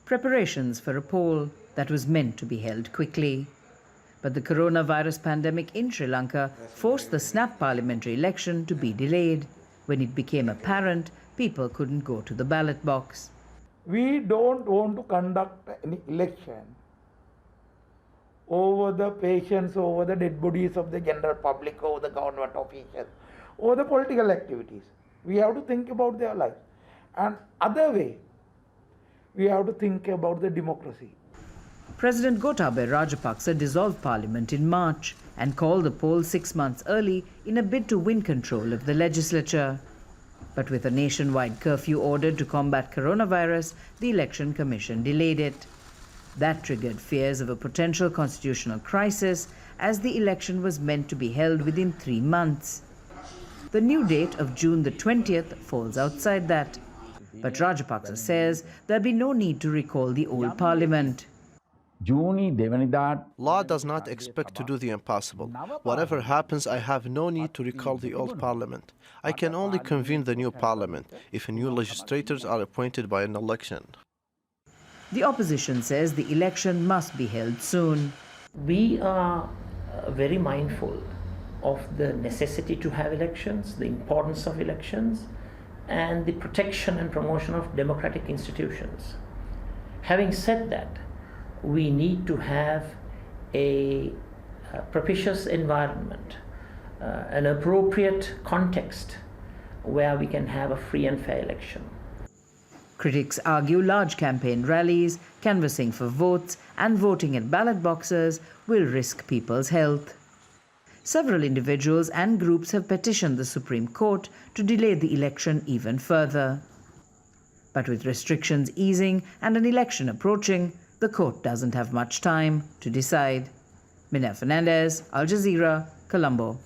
preparations for a poll that was meant to be held quickly. But the coronavirus pandemic in Sri Lanka forced the snap parliamentary election to be delayed. When it became apparent, people couldn't go to the ballot box. We don't want to conduct any election over the patients, over the dead bodies of the general public, over the government officials, over the political activities. We have to think about their life. And other way, we have to think about the democracy. President Gotabaya Rajapaksa dissolved parliament in March and called the poll 6 months early in a bid to win control of the legislature. But with a nationwide curfew ordered to combat coronavirus, the Election Commission delayed it. That triggered fears of a potential constitutional crisis, as the election was meant to be held within 3 months. The new date of June the 20th falls outside that. But Rajapaksa says there'll be no need to recall the old parliament. Law does not expect to do the impossible. Whatever happens, I have no need to recall the old parliament. I can only convene the new parliament if new legislators are appointed by an election. The opposition says the election must be held soon. We are very mindful of the necessity to have elections, the importance of elections, and the protection and promotion of democratic institutions. Having said that, we need to have a propitious environment, an appropriate context where we can have a free and fair election. Critics argue large campaign rallies, canvassing for votes, and voting at ballot boxes will risk people's health. Several individuals and groups have petitioned the Supreme Court to delay the election even further. But with restrictions easing and an election approaching, the court doesn't have much time to decide. Minna Fernandez, Al Jazeera, Colombo.